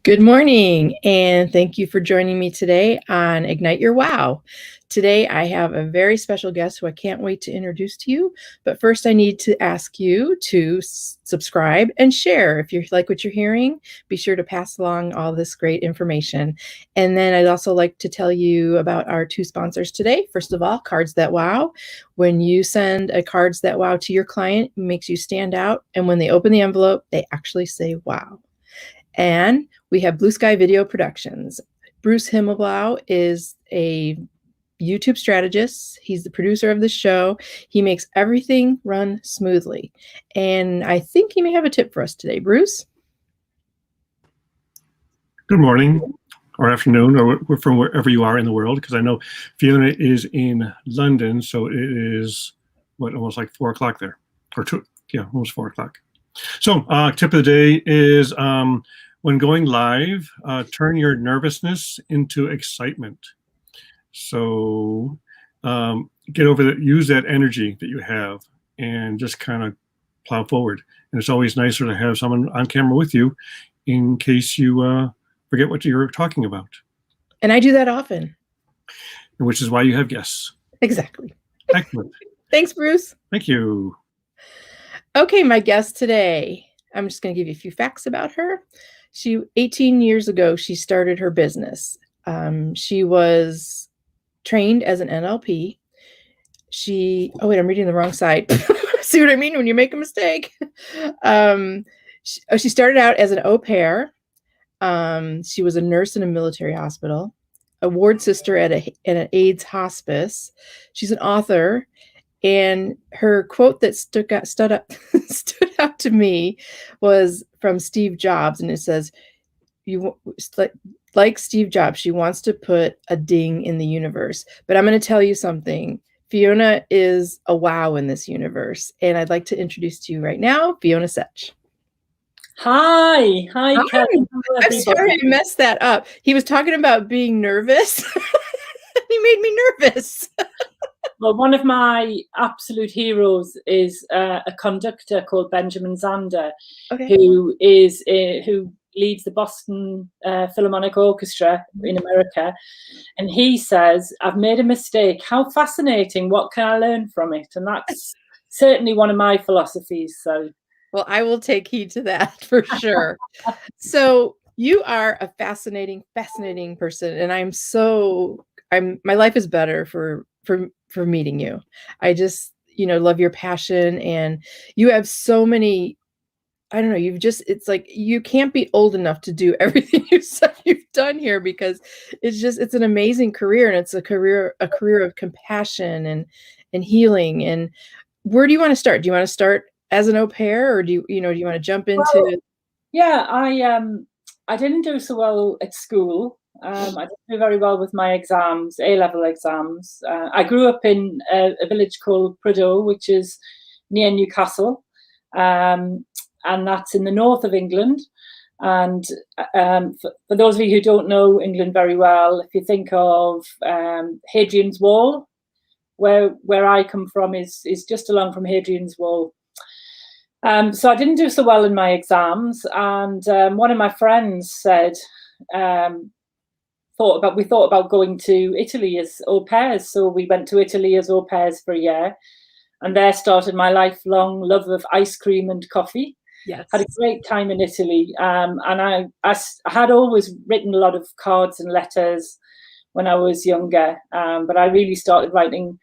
Good morning, and thank you for joining me today on Ignite Your Wow. Today, I have a very special guest who I can't wait to introduce to you. But first, I need to ask you to subscribe and share. If you like what you're hearing, be sure to pass along all this great information. And then I'd also like to tell you about our two sponsors today. First of all, Cards That Wow. When you send a Cards That Wow to your client, it makes you stand out. And when they open the envelope, they actually say wow. And we have Blue Sky Video Productions. Bruce Himmelblau is a YouTube strategist. He's the producer of the show. He makes everything run smoothly. And I think he may have a tip for us today. Bruce? Good morning or afternoon or from wherever you are in the world, because I know Fiona is in London, so it is almost like 4 o'clock there, or almost 4 o'clock. So tip of the day is when going live, turn your nervousness into excitement. So get over that, use that energy that you have and just kind of plow forward. And it's always nicer to have someone on camera with you in case you forget what you're talking about. And I do that often. Which is why you have guests. Exactly. Excellent. Thanks, Bruce. Thank you. Okay, my guest today, I'm just going to give you a few facts about her. 18 years ago, she started her business. She was trained as an NLP. Oh wait, I'm reading the wrong side. See what I mean when you make a mistake? She started out as an au pair. She was a nurse in a military hospital, a ward sister at an AIDS hospice. She's an author. And her quote that stood out to me was from Steve Jobs, and it says, like Steve Jobs, she wants to put a ding in the universe. But I'm going to tell you something. Fiona is a wow in this universe, and I'd like to introduce to you right now, Fiona Setch. Hi, Kevin. I'm sorry I messed that up. He was talking about being nervous. He made me nervous. Well, one of my absolute heroes is a conductor called Benjamin Zander, who leads the Boston Philharmonic Orchestra in America. And he says, "I've made a mistake. How fascinating. What can I learn from it?" And that's certainly one of my philosophies. So, well, I will take heed to that for sure. So you are a fascinating person. And my life is better for meeting you. I just, love your passion, and you have so many, I don't know, it's like you can't be old enough to do everything you've done here, because it's an amazing career, and it's a career of compassion and healing. And where do you want to start? Do you want to start as an au pair, or do you want to jump into? Well, yeah, I didn't do so well at school. I didn't do very well with my exams, A-level exams. I grew up in a village called Prideaux, which is near Newcastle, and that's in the north of England. And for those of you who don't know England very well, if you think of Hadrian's Wall, where I come from is just along from Hadrian's Wall. So I didn't do so well in my exams, and one of my friends said, we thought about going to Italy as au pairs. So we went to Italy as au pairs for a year, and there started my lifelong love of ice cream and coffee. Yes. Had a great time in Italy, and I had always written a lot of cards and letters when I was younger, but I really started writing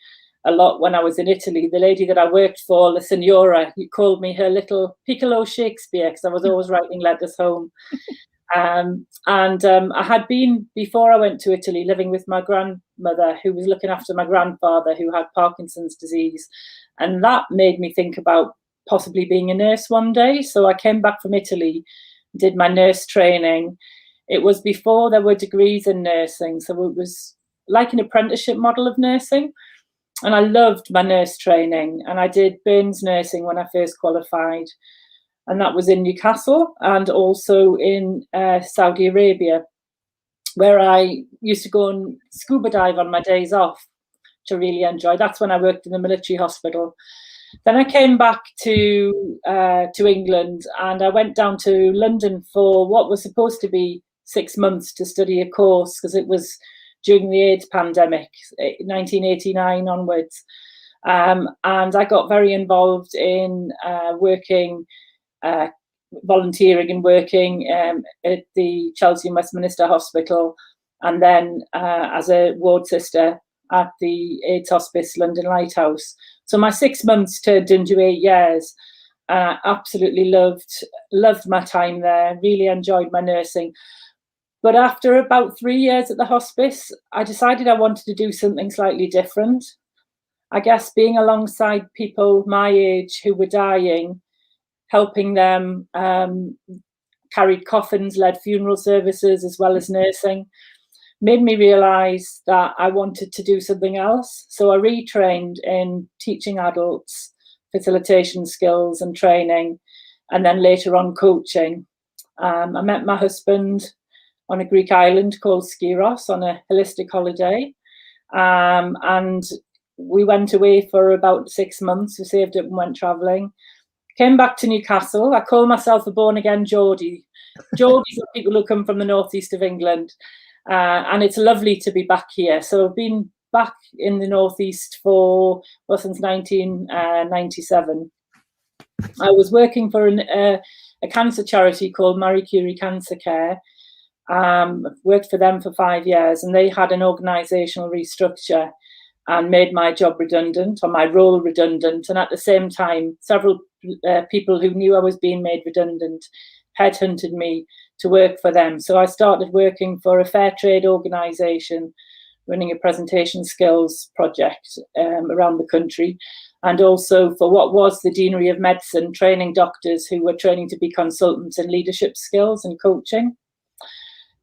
a lot when I was in Italy. The lady that I worked for, La Signora, called me her little Piccolo Shakespeare, because I was always writing letters home. I had been, before I went to Italy, living with my grandmother, who was looking after my grandfather, who had Parkinson's disease. And that made me think about possibly being a nurse one day. So I came back from Italy, did my nurse training. It was before there were degrees in nursing, so it was like an apprenticeship model of nursing. And I loved my nurse training, and I did burns nursing when I first qualified. And that was in Newcastle, and also in Saudi Arabia, where I used to go and scuba dive on my days off, which I really enjoyed. That's when I worked in the military hospital. Then I came back to England, and I went down to London for what was supposed to be 6 months to study a course because it was during the AIDS pandemic, 1989 onwards. And I got very involved in volunteering and working at the Chelsea and Westminster Hospital, and then as a ward sister at the AIDS Hospice London Lighthouse. So my 6 months turned into 8 years. Absolutely loved my time there, really enjoyed my nursing. But after about 3 years at the hospice, I decided I wanted to do something slightly different. I guess being alongside people my age who were dying, helping them, carried coffins, led funeral services as well as nursing, made me realise that I wanted to do something else. So I retrained in teaching adults, facilitation skills and training, and then later on coaching. I met my husband on a Greek island called Skiros on a holistic holiday. And we went away for about 6 months. We saved up and went travelling. Came back to Newcastle. I call myself a born-again Geordie. Geordies are people who come from the northeast of England. And it's lovely to be back here. So I've been back in the northeast since 1997. I was working for a cancer charity called Marie Curie Cancer Care. Worked for them for 5 years, and they had an organisational restructure and made my job redundant, or my role redundant. And at the same time, several people who knew I was being made redundant headhunted me to work for them. So I started working for a fair trade organisation, running a presentation skills project around the country, and also for what was the Deanery of Medicine, training doctors who were training to be consultants in leadership skills and coaching.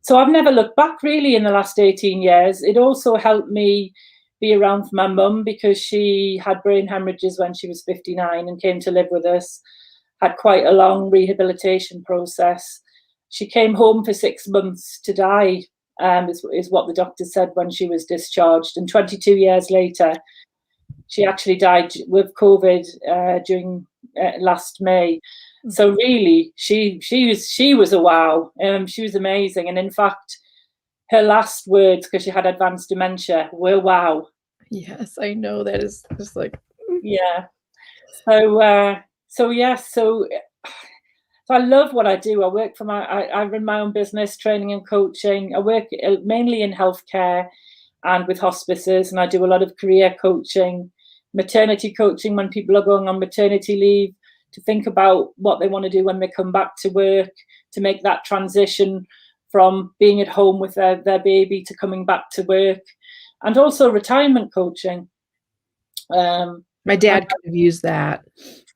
So I've never looked back really in the last 18 years. It also helped me be around for my mum because she had brain hemorrhages when she was 59 and came to live with us, had quite a long rehabilitation process. She came home for 6 months to die, is what the doctor said when she was discharged. And 22 years later, she actually died with COVID during last May. So really, she was a wow. She was amazing, and in fact, her last words, because she had advanced dementia, were "wow." Yes, I know, that is just like yeah. So I love what I do. I work for I run my own business, training and coaching. I work mainly in healthcare and with hospices, and I do a lot of career coaching, maternity coaching when people are going on maternity leave, to think about what they want to do when they come back to work, to make that transition from being at home with their baby to coming back to work, and also retirement coaching. my dad could have used that.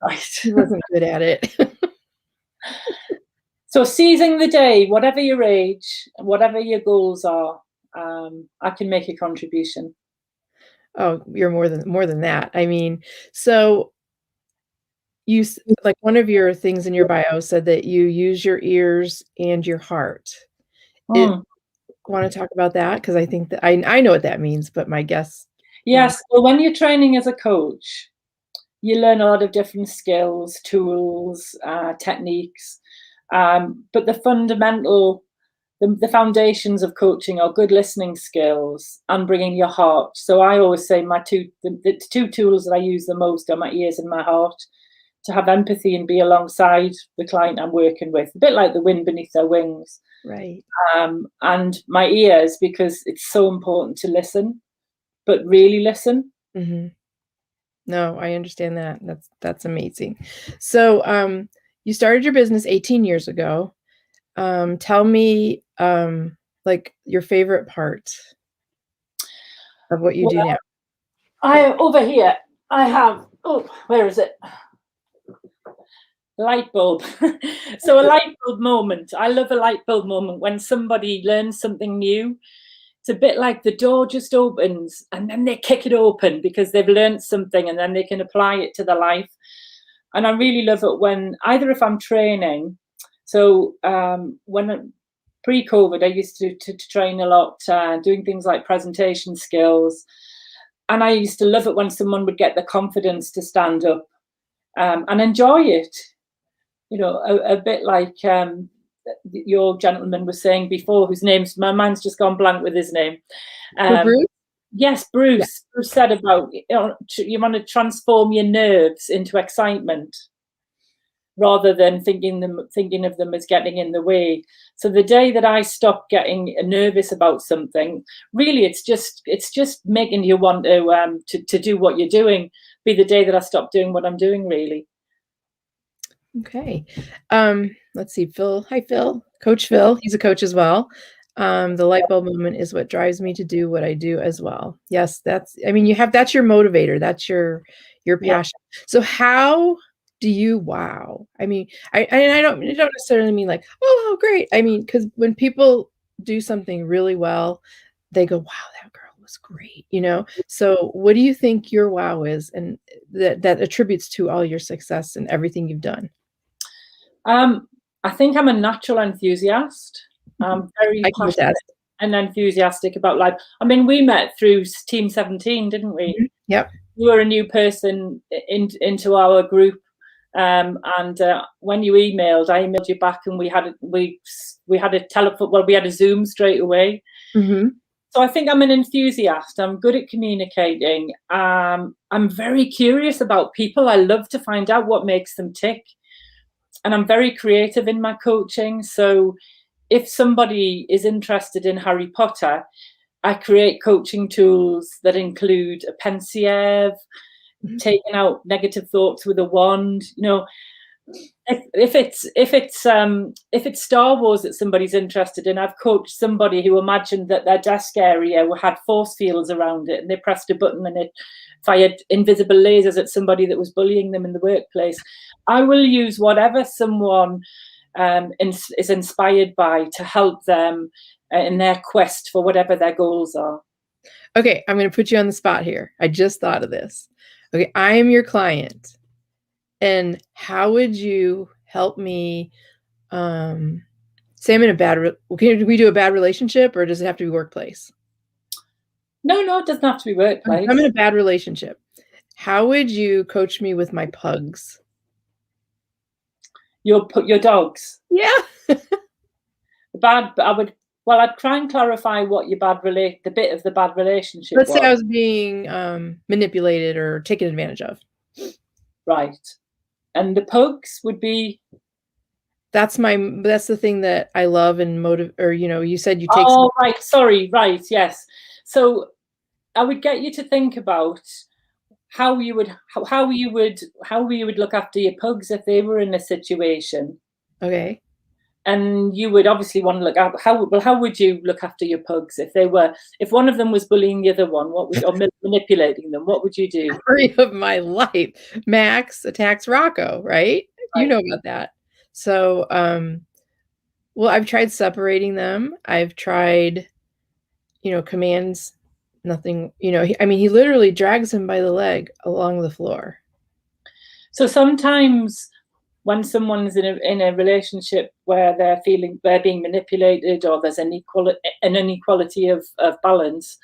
Right. He wasn't good at it. So seizing the day, whatever your age, whatever your goals are, I can make a contribution. Oh, you're more than that. I mean, so you like one of your things in your bio said that you use your ears and your heart. Want to talk about that? Because I think that I know what that means, but my guess. Yes. Well, when you're training as a coach, you learn a lot of different skills, tools, techniques. But the fundamental, the foundations of coaching are good listening skills and bringing your heart. So I always say the two tools that I use the most are my ears and my heart, to have empathy and be alongside the client I'm working with, a bit like the wind beneath their wings. Right. And my ears, because it's so important to listen, but really listen. Mm-hmm. No, I understand that. That's amazing. So you started your business 18 years ago. Tell me like your favorite part of what you do now. Over here, I have, where is it? Light bulb. So a light bulb moment. I love a light bulb moment when somebody learns something new. It's a bit like the door just opens and then they kick it open because they've learned something and then they can apply it to their life. And I really love it when either if I'm training, so when pre-COVID, I used to train a lot, doing things like presentation skills. And I used to love it when someone would get the confidence to stand up and enjoy it. You know, a bit like your gentleman was saying before, whose name's, my mind's just gone blank with his name. Bruce? Yes, Bruce. Yeah. Bruce said about, you want to transform your nerves into excitement, rather than thinking of them as getting in the way. So the day that I stop getting nervous about something, really, it's just making you want to do what you're doing. Be the day that I stop doing what I'm doing, really. Okay. Let's see, Phil. Hi, Phil. Coach Phil. He's a coach as well. The light bulb moment is what drives me to do what I do as well. Yes, that's your motivator. That's your passion. Yeah. So how do you wow? I mean, I don't necessarily mean like, oh, great. I mean, because when people do something really well, they go, wow, that girl was great, So what do you think your wow is, and that attributes to all your success and everything you've done? I think I'm a natural enthusiast. I'm very passionate and enthusiastic about life. I mean, we met through Team 17, didn't we? Mm-hmm. Yep. You were a new person into our group, and when you emailed, I emailed you back, and we had a telephone. Well, we had a Zoom straight away. Mm-hmm. So I think I'm an enthusiast. I'm good at communicating. I'm very curious about people. I love to find out what makes them tick. And I'm very creative in my coaching. So if somebody is interested in Harry Potter, I create coaching tools that include a pensieve, taking out negative thoughts with a wand. If it's Star Wars that somebody's interested in, I've coached somebody who imagined that their desk area had force fields around it, and they pressed a button and it fired invisible lasers at somebody that was bullying them in the workplace. I will use whatever someone is inspired by to help them in their quest for whatever their goals are. Okay, I'm going to put you on the spot here. I just thought of this. Okay, I am your client. And how would you help me say I'm in a can we do a bad relationship, or does it have to be workplace? No, it doesn't have to be workplace. I'm in a bad relationship. How would you coach me with my pugs? Your dogs? Yeah. I'd try and clarify what the bit of the bad relationship Let's say I was being manipulated or taken advantage of. Right. And the pugs would be? That's the thing that I love and you said you take. Oh, right. Sorry. Right. Yes. So I would get you to think about how you would look after your pugs if they were in a situation. Okay. And you would obviously want to look at how would you look after your pugs if one of them was bullying the other one, or manipulating them, what would you do? Story of my life. Max attacks Rocco, right? You know about that. So, well, I've tried separating them. I've tried, commands, nothing, he literally drags him by the leg along the floor. So sometimes when someone's in a relationship where they're being manipulated, or there's an inequality of balance,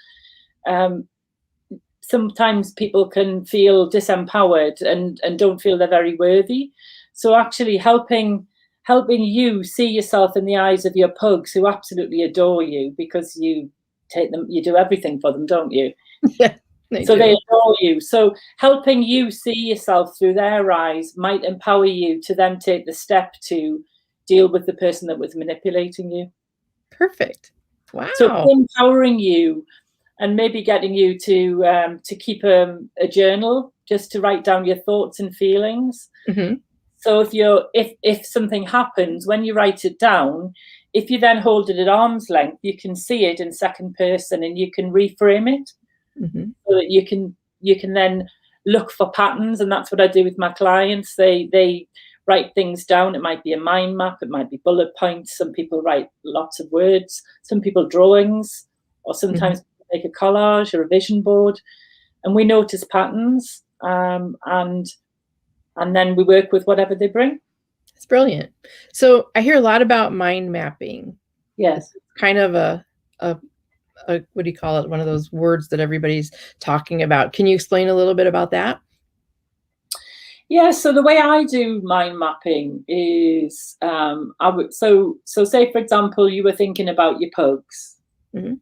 sometimes people can feel disempowered and don't feel they're very worthy. So actually helping you see yourself in the eyes of your pugs, who absolutely adore you because you do everything for them, don't you? Yeah. They adore you. So helping you see yourself through their eyes might empower you to then take the step to deal with the person that was manipulating you. Perfect. Wow. So empowering you, and maybe getting you to keep a journal, just to write down your thoughts and feelings. Mm-hmm. So if something happens, when you write it down, if you then hold it at arm's length, you can see it in second person, and you can reframe it. Mm-hmm. So that you can then look for patterns. And that's what I do with my clients. They write things down. It might be a mind map, it might be bullet points. Some people write lots of words, some people drawings, or sometimes make a collage or a vision board, and we notice patterns, and then we work with whatever they bring. It's brilliant. So I hear a lot about mind mapping. Yes. It's kind of a what do you call it? One of those words that everybody's talking about. Can you explain a little bit about that? Yeah, so the way I do mind mapping is I would so say for example you were thinking about your pugs. Mhm.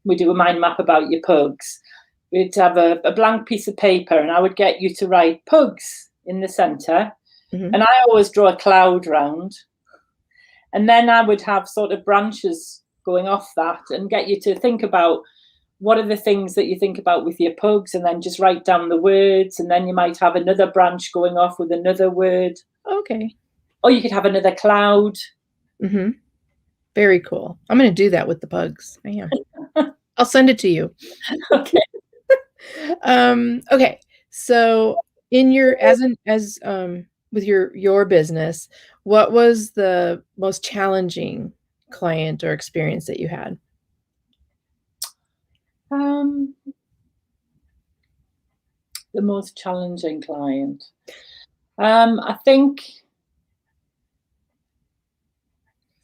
We do a mind map about your pugs. We'd have a blank piece of paper, and I would get you to write pugs in the centre. Mhm. And I always draw a cloud round. And then I would have sort of branches going off that and get you to think about what are the things that you think about with your pugs, and then just write down the words. And then you might have another branch going off with another word, Okay. or you could have another cloud. Mhm. Very cool. I'm gonna do that with the pugs. I am. I'll send it to you. Okay. Okay. So in your with your business, what was the most challenging client or experience that you had? Um, the most challenging client. I think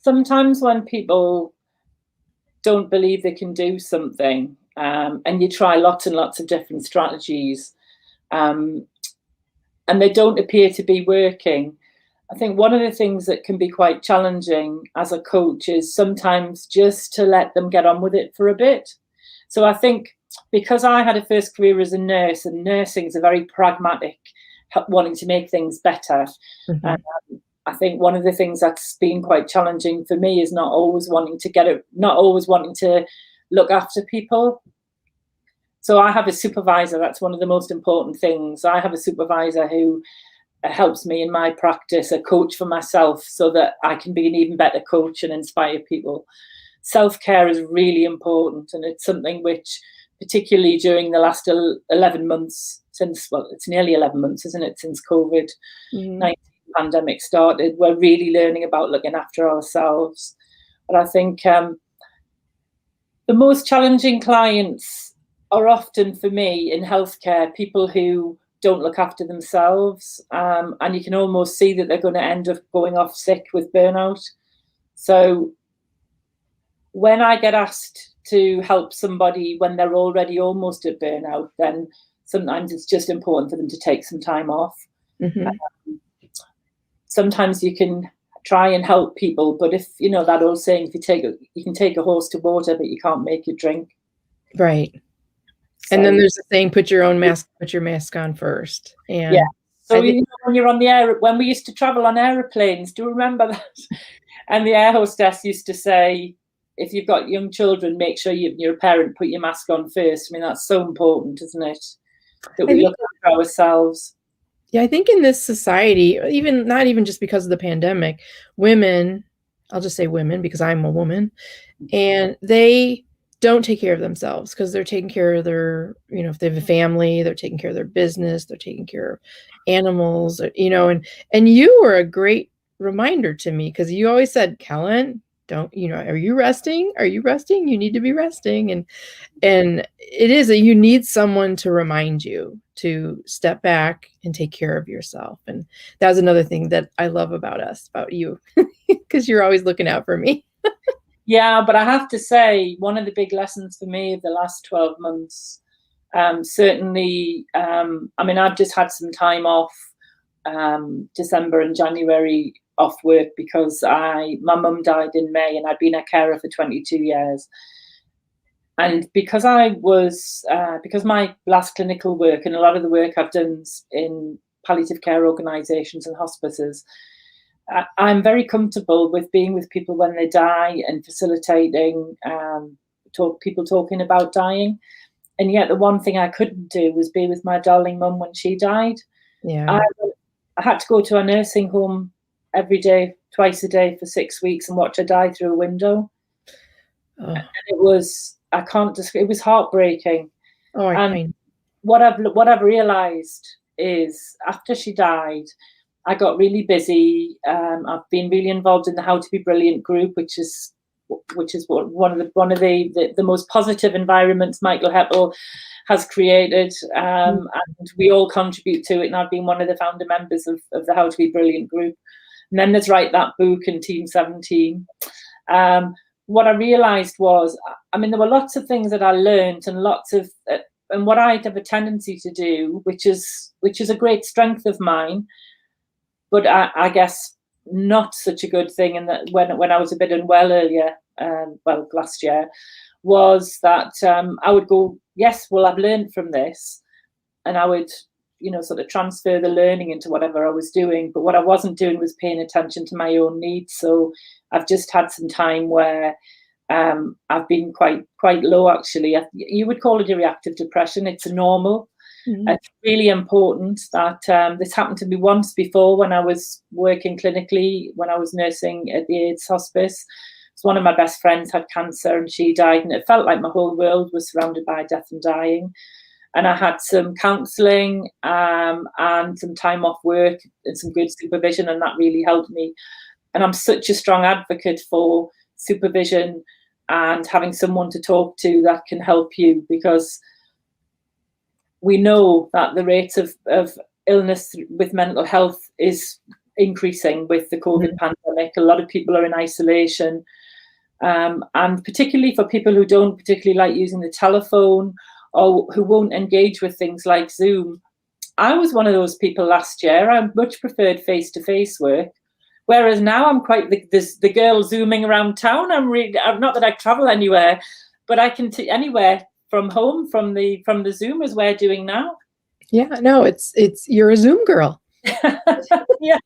sometimes when people don't believe they can do something, and you try lots and lots of different strategies, and they don't appear to be working. I think one of the things that can be quite challenging as a coach is sometimes just to let them get on with it for a bit. So I think because I had a first career as a nurse, and nursing is a very pragmatic, wanting to make things better. Mhm. I think one of the things that's been quite challenging for me is not always wanting to look after people. So I have a supervisor. That's one of the most important things. I have a supervisor who helps me in my practice, a coach for myself, so that I can be an even better coach and inspire people. Self-care is really important, and it's something which, particularly during the last 11 months, it's nearly 11 months, isn't it, since COVID-19 Mhm. pandemic started, we're really learning about looking after ourselves. But I think the most challenging clients are often, for me, in healthcare, people who don't look after themselves, and you can almost see that they're going to end up going off sick with burnout. So when I get asked to help somebody when they're already almost at burnout, then sometimes it's just important for them to take some time off. Mhm. Sometimes you can try and help people, but if you know that old saying, you can take a horse to water, but you can't make it drink. Right. And then So there's the saying, put your mask on first. yeah. And So I think you know, when you're on the air, when we used to travel on aeroplanes, do you remember that? And the air hostess used to say, if you've got young children, make sure you're a parent, put your mask on first. I mean, that's so important, isn't it? That I we think look after ourselves. Yeah, I think in this society, even not even just because of the pandemic, women, I'll just say women because I'm a woman, and they don't take care of themselves because they're taking care of their, if they have a family, they're taking care of their business, they're taking care of animals, and you were a great reminder to me because you always said, Kellen, don't, are you resting? Are you resting? You need to be resting. And it is that you need someone to remind you to step back and take care of yourself. And that's another thing that I love about you, because you're always looking out for me. Yeah, but I have to say, one of the big lessons for me of the last 12 months, certainly, I mean, I've just had some time off, December and January off work because my mum died in May, and I'd been a carer for 22 years. And because because my last clinical work and a lot of the work I've done in palliative care organisations and hospices, I'm very comfortable with being with people when they die and facilitating people talking about dying. And yet the one thing I couldn't do was be with my darling mum when she died. Yeah. I, I had to go to a nursing home every day, twice a day for 6 weeks, and watch her die through a window. Oh, And I can't describe, it was heartbreaking. oh And I what I've realised is after she died, I got really busy. I've been really involved in the How to Be Brilliant group, which is one of the most positive environments Michael Heppel has created, and we all contribute to it. And I've been one of the founder members of the How to Be Brilliant group. And then there's Write That Book and Team 17. What I realised was, I mean, there were lots of things that I learned and lots of what I'd have a tendency to do, which is a great strength of mine, but I guess not such a good thing. And that when I was a bit unwell earlier, last year, was that I would go, yes, well, I've learned from this, and I would, sort of transfer the learning into whatever I was doing. But what I wasn't doing was paying attention to my own needs. So I've just had some time where I've been quite low, actually. You would call it a reactive depression. It's a normal. Mm-hmm. It's really important that this happened to me once before when I was working clinically, when I was nursing at the AIDS hospice. So one of my best friends had cancer and she died, and it felt like my whole world was surrounded by death and dying. And I had some counselling and some time off work and some good supervision, and that really helped me. And I'm such a strong advocate for supervision and having someone to talk to that can help you, because we know that the rates of illness with mental health is increasing with the COVID pandemic. A lot of people are in isolation, and particularly for people who don't particularly like using the telephone or who won't engage with things like Zoom. I was one of those people last year. I much preferred face-to-face work, whereas now I'm quite the girl zooming around town. I'm not that I travel anywhere, but I can anywhere from home, from the Zoom, as we're doing now. Yeah, no, it's you're a Zoom girl. Yes.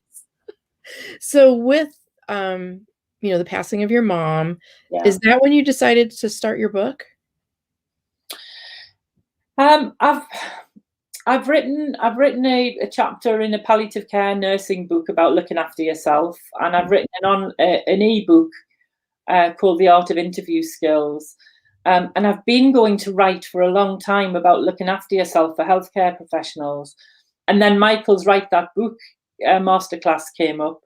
So with the passing of your mom, is that when you decided to start your book? I've written a chapter in a palliative care nursing book about looking after yourself, and I've written an ebook called The Art of Interview Skills. And I've been going to write for a long time about looking after yourself for healthcare professionals. And then Michael's Write That Book masterclass came up.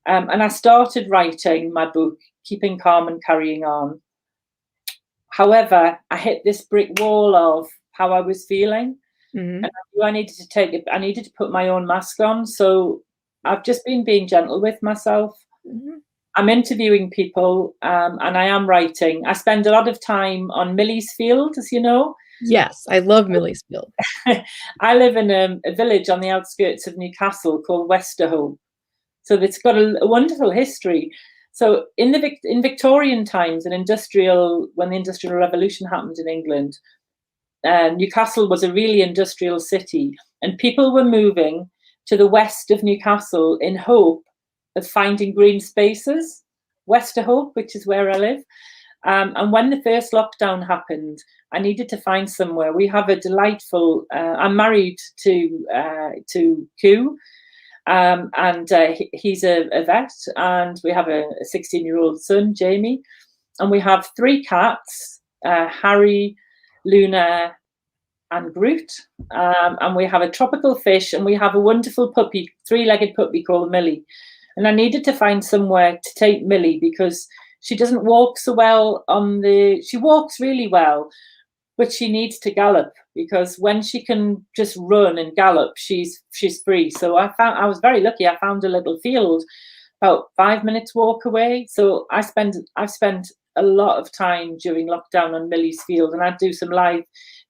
And I started writing my book, Keeping Calm and Carrying On. However, I hit this brick wall of how I was feeling. Mm-hmm. And I knew I needed to put my own mask on. So I've just been being gentle with myself. Mm-hmm. I'm interviewing people and I am writing. I spend a lot of time on Millie's Field, as you know. Yes, I love Millie's Field. I live in a village on the outskirts of Newcastle called Westerhope. So it's got a wonderful history. So in Victorian times, when the Industrial Revolution happened in England, Newcastle was a really industrial city, and people were moving to the west of Newcastle in hope of finding green spaces, Westerhope, which is where I live. And when the first lockdown happened, I needed to find somewhere. We have a delightful, I'm married to Q, and he's a vet, and we have a 16-year-old son, Jamie, and we have 3 cats, Harry, Luna, and Groot, and we have a tropical fish, and we have a wonderful puppy, 3-legged puppy called Millie. And I needed to find somewhere to take Millie because she doesn't walk so well she walks really well, but she needs to gallop, because when she can just run and gallop, she's free. So I was very lucky. I found a little field about 5 minutes walk away. So I've spent a lot of time during lockdown on Millie's Field, and I do some live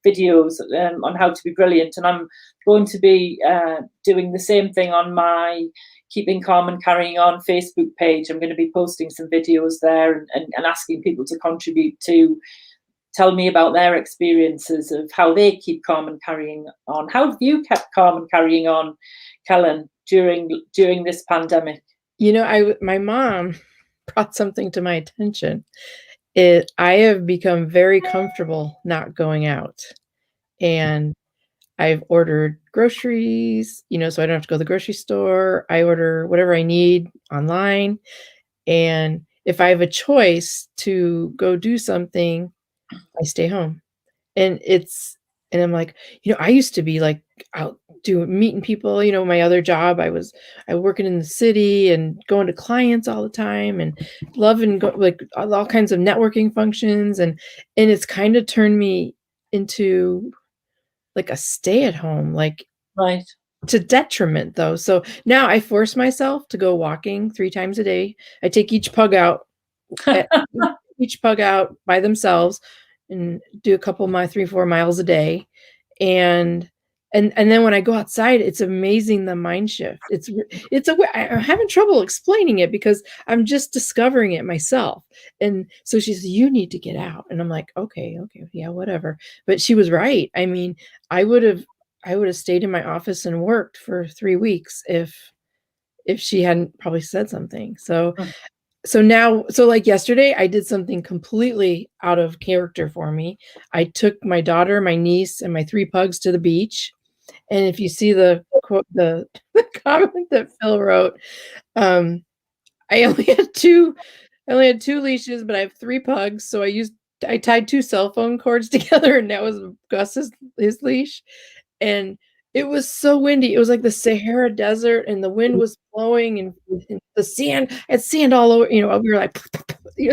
videos on how to be brilliant. And I'm going to be doing the same thing on my Keeping Calm and Carrying On Facebook page. I'm going to be posting some videos there and asking people to contribute to tell me about their experiences of how they keep calm and carrying on. How have you kept calm and carrying on, Kellen, during this pandemic? My mom brought something to my attention. I have become very comfortable not going out, and I've ordered groceries, so I don't have to go to the grocery store. I order whatever I need online. And if I have a choice to go do something, I stay home. And I'm like, I used to be like out meeting people, my other job, I working in the city and going to clients all the time and loving like all kinds of networking functions. And it's kind of turned me into like a stay at home, like right, to detriment though. So now I force myself to go walking 3 times a day. I take each pug out by themselves, and do a couple my 3-4 miles a day. And then when I go outside, it's amazing the mind shift. I'm having trouble explaining it because I'm just discovering it myself. And so she says, "You need to get out." And I'm like, okay, yeah, whatever. But she was right. I mean, I would have stayed in my office and worked for 3 weeks if she hadn't probably said something. So like yesterday, I did something completely out of character for me. I took my daughter, my niece, and my 3 pugs to the beach. And if you see the quote, the comment that Phil wrote, um, I only had 2 leashes, but I have 3 pugs, so I tied 2 cell phone cords together, and that was Gus's his leash. And it was so windy. It was like the Sahara Desert, and the wind was blowing, and the sand I had sand all over, we were like,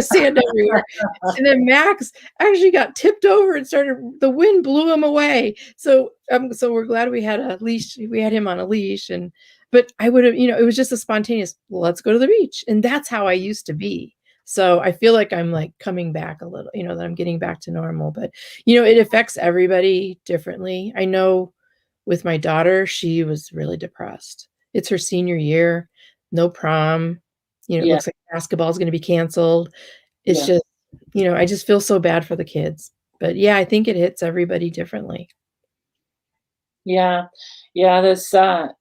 sand everywhere. And then Max actually got tipped over and the wind blew him away. So we're glad we had a leash. We had him on a leash, but I would have, it was just a spontaneous, "Well, let's go to the beach." And that's how I used to be. So I feel like I'm like coming back a little, that I'm getting back to normal, but it affects everybody differently. I know with my daughter, she was really depressed. It's her senior year, no prom, it Yeah. looks like basketball is going to be canceled. It's Yeah. just, I just feel so bad for the kids. But yeah, I think it hits everybody differently. Yeah. There's there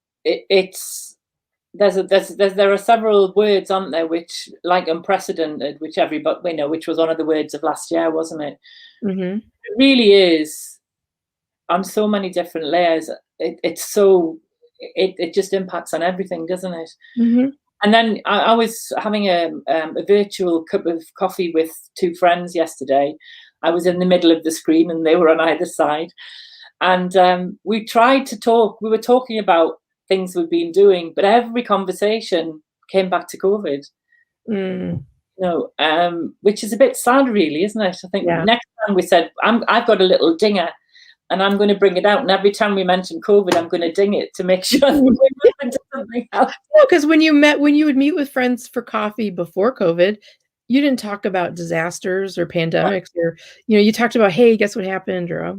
are several words, aren't there, which like unprecedented, which everybody we know, which was one of the words of last year, wasn't it? Mm-hmm. It really is on so many different layers. It just impacts on everything, doesn't it? Mm-hmm. And then I was having a virtual cup of coffee with 2 friends yesterday. I was in the middle of the screen and they were on either side. And we tried to talk. We were talking about things we've been doing, but every conversation came back to COVID. Mm. Which is a bit sad, really, isn't it? I think next time we said, I've got a little dinger and I'm going to bring it out. And every time we mention COVID, I'm going to ding it to make sure that we move into something else. No, because when you would meet with friends for coffee before COVID, you didn't talk about disasters or pandemics, or you talked about, hey, guess what happened, or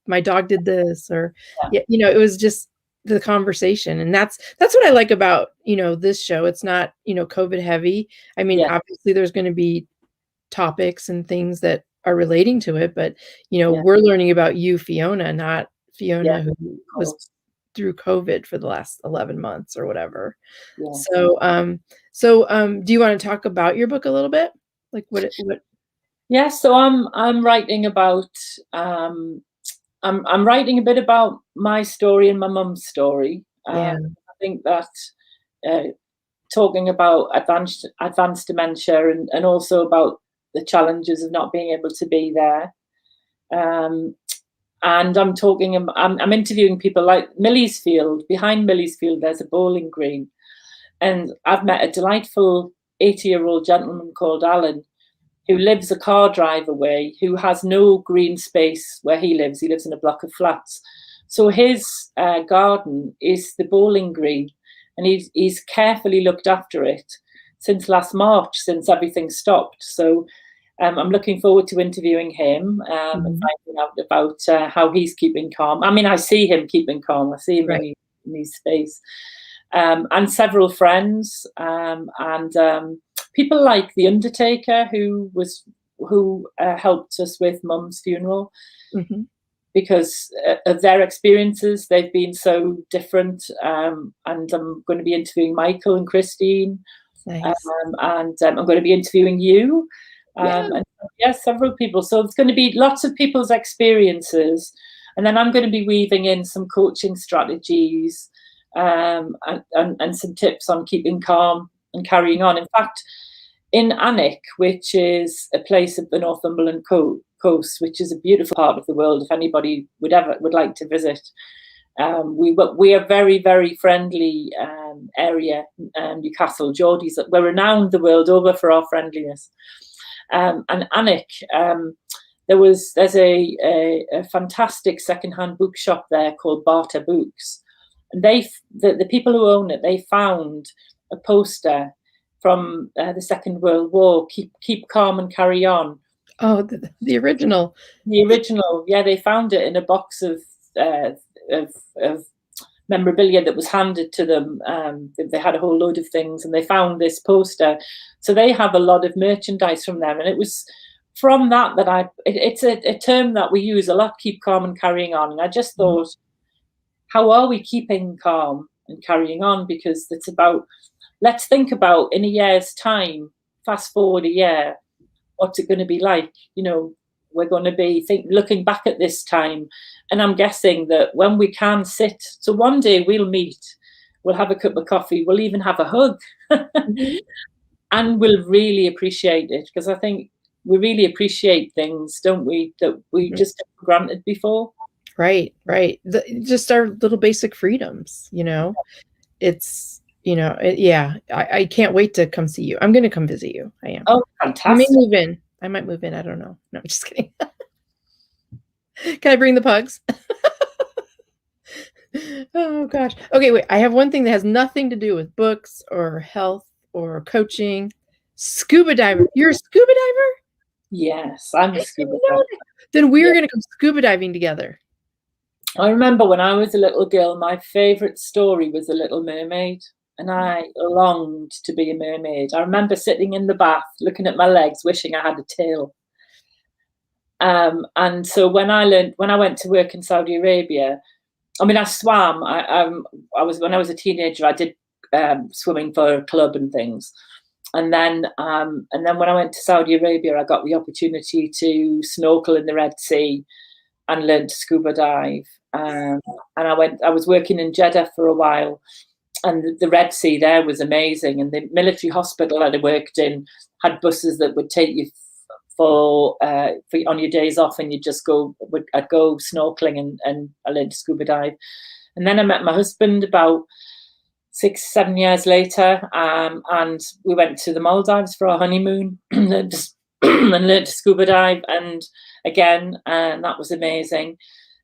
my dog did this, or it was just the conversation. And that's what I like about this show. It's not COVID heavy. I mean, obviously there's going to be topics and things that are relating to it, but we're learning about you, Fiona, not Fiona who was through COVID for the last 11 months or whatever. Yeah. So do you want to talk about your book a little bit? Like what? Yeah. So I'm writing about, I'm writing a bit about my story and my mum's story. Yeah. I think that talking about advanced dementia and also about the challenges of not being able to be there. And I'm interviewing people like Millie's Field. Behind Millie's Field, there's a bowling green. And I've met a delightful 80-year-old gentleman called Alan, who lives a car drive away, who has no green space where he lives. He lives in a block of flats. So his garden is the bowling green, and he's carefully looked after it since last March, since everything stopped. So I'm looking forward to interviewing him and finding out about how he's keeping calm. I mean, I see him keeping calm. I see him in his space. And several friends and people like the Undertaker, who helped us with Mum's funeral, because of their experiences. They've been so different. And I'm going to be interviewing Michael and Christine. Nice. And I'm going to be interviewing you. And several people. So it's going to be lots of people's experiences. And then I'm going to be weaving in some coaching strategies and some tips on keeping calm and carrying on. In fact, in Alnwick, which is a place at the Northumberland coast, which is a beautiful part of the world, if anybody would like to visit, we are very, very friendly area. Newcastle, Geordies, we're renowned the world over for our friendliness. And Alnwick, there's a fantastic secondhand bookshop there called Barter Books. And the people who own it, they found a poster from the Second World War, keep calm and carry on, Oh, the original. The original, yeah, they found it in a box of of memorabilia that was handed to them. They had a whole load of things, and they found this poster. So they have a lot of merchandise from them, and it was from that it's a term that we use a lot, keep calm and carrying on. And I just thought, how are we keeping calm and carrying on? Because it's about, let's think about in a year's time, fast forward a year, what's it going to be like? We're going to be looking back at this time, and I'm guessing that when we can sit, so one day we'll meet, we'll have a cup of coffee, we'll even have a hug, and we'll really appreciate it, because I think we really appreciate things, don't we, that we just took for granted before. Right. Just our little basic freedoms, it's, yeah, I can't wait to come see you. I'm going to come visit you. I am. Oh, fantastic. I might move in. I don't know. No, I'm just kidding. Can I bring the pugs? Oh, gosh. Okay, wait. I have one thing that has nothing to do with books or health or coaching. Scuba diver. You're a scuba diver? Yes, I'm a scuba diver. Then we're going to go scuba diving together. I remember when I was a little girl, my favorite story was The Little Mermaid, and I longed to be a mermaid. I remember sitting in the bath, looking at my legs, wishing I had a tail. And so when I went to work in Saudi Arabia, I mean, I swam. When I was a teenager, I did swimming for a club and things. And then when I went to Saudi Arabia, I got the opportunity to snorkel in the Red Sea and learn to scuba dive. And I was working in Jeddah for a while, and the Red Sea there was amazing. And the military hospital that I worked in had buses that would take you for on your days off, and you just I'd go snorkeling and I learned to scuba dive. And then I met my husband about 6-7 years later, and we went to the Maldives for our honeymoon and learned to scuba dive, and that was amazing.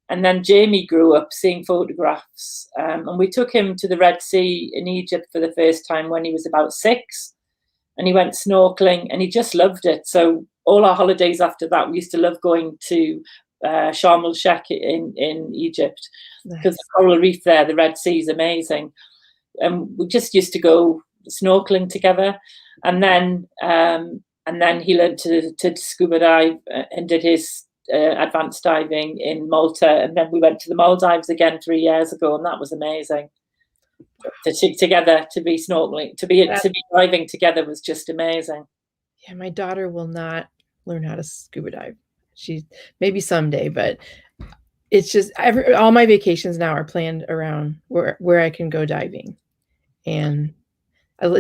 And then Jamie grew up seeing photographs, and we took him to the Red Sea in Egypt for the first time when he was about 6, and he went snorkeling, and he just loved it. So all our holidays after that, we used to love going to Sharm el Sheikh in Egypt, because the coral reef there, the Red Sea, is amazing. And we just used to go snorkeling together. And then he learned to scuba dive and did his advanced diving in Malta. And then we went to the Maldives again 3 years ago, and that was amazing. To be snorkeling, to be diving together was just amazing. Yeah, my daughter will not learn how to scuba dive. She maybe someday, but it's just all my vacations now are planned around where I can go diving. And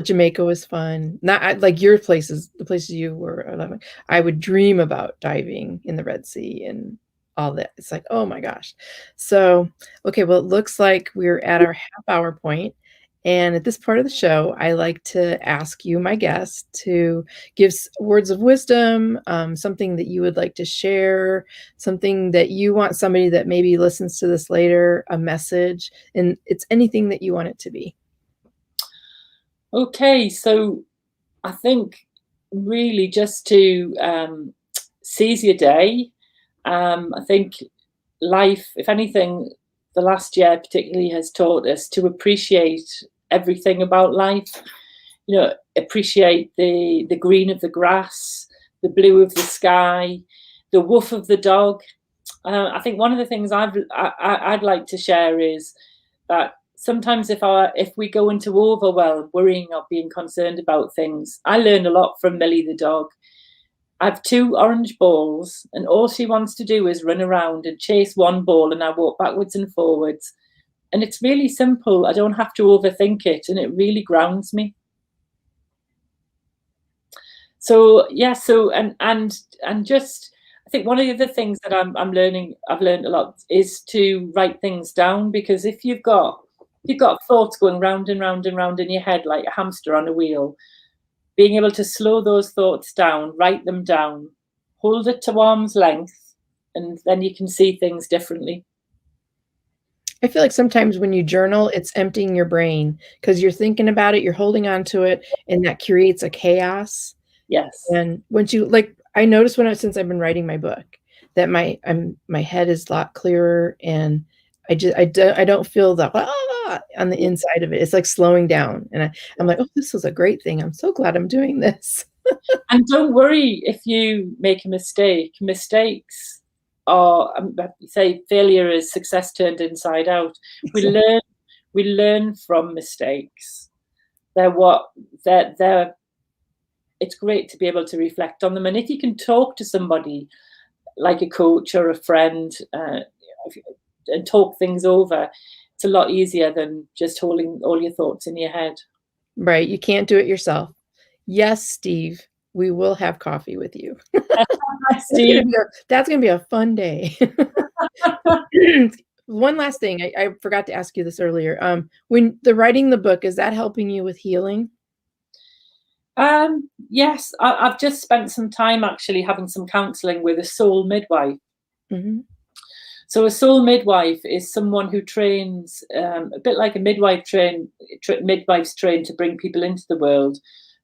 Jamaica was fun. Not like your places, the places you were. I would dream about diving in the Red Sea and all that. It's like, oh my gosh. So, okay, well, it looks like we're at our half-hour point. And at this part of the show, I like to ask you, my guest, to give words of wisdom, something that you would like to share, something that you want somebody that maybe listens to this later, a message, and it's anything that you want it to be. Okay, so I think really just to seize your day. I think life, if anything, the last year particularly has taught us to appreciate everything about life. Appreciate the green of the grass, the blue of the sky, the woof of the dog. I think one of the things I'd like to share is that sometimes if we go into overwhelm, worrying or being concerned about things, I learn a lot from Millie the dog. I have 2 orange balls, and all she wants to do is run around and chase one ball, and I walk backwards and forwards. And it's really simple. I don't have to overthink it, and it really grounds me. So yeah, and just I think one of the other things that I've learned a lot, is to write things down, because if you've got thoughts going round and round and round in your head like a hamster on a wheel, being able to slow those thoughts down, write them down, hold it to arm's length, and then you can see things differently. I feel like sometimes when you journal, it's emptying your brain because you're thinking about it, you're holding on to it, and that creates a chaos. Yes. And once I noticed since I've been writing my book that my head is a lot clearer, and I don't feel the on the inside of it. It's like slowing down, and I'm like, oh, this is a great thing. I'm so glad I'm doing this. And don't worry if you make a mistake. Mistakes are, say, failure is success turned inside out. We learn from mistakes. It's great to be able to reflect on them. And if you can talk to somebody like a coach or a friend and talk things over, it's a lot easier than just holding all your thoughts in your head. Right. You can't do it yourself. Yes, Steve, we will have coffee with you. Steve. That's going to be a fun day. One last thing. I forgot to ask you this earlier. When writing the book, is that helping you with healing? Yes, I've just spent some time actually having some counseling with a soul midwife. Mm-hmm. So a soul midwife is someone who trains a bit like a midwife midwives train to bring people into the world.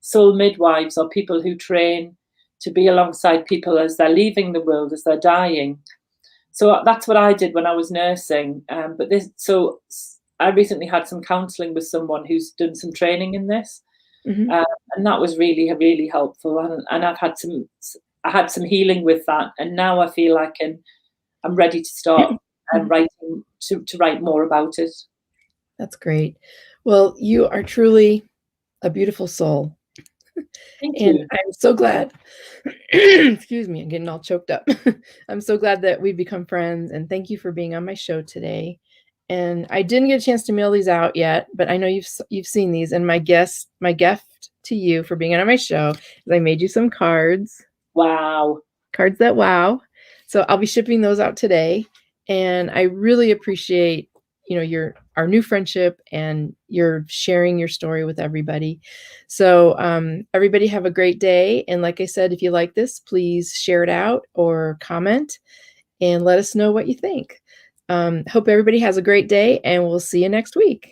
Soul midwives are people who train to be alongside people as they're leaving the world, as they're dying. So that's what I did when I was nursing. So I recently had some counseling with someone who's done some training in this. Mm-hmm. And that was really, really helpful. And I had some healing with that. And now I feel like I'm ready to start writing, to write more about it. That's great. Well, you are truly a beautiful soul. Thank you. I'm so glad. Excuse me, I'm getting all choked up. I'm so glad that we've become friends, and thank you for being on my show today. And I didn't get a chance to mail these out yet, but I know you've seen these. And my gift to you for being on my show is I made you some cards. Wow. Cards that wow. So I'll be shipping those out today. And I really appreciate, our new friendship and your sharing your story with everybody. So everybody have a great day. And like I said, if you like this, please share it out or comment and let us know what you think. Hope everybody has a great day, and we'll see you next week.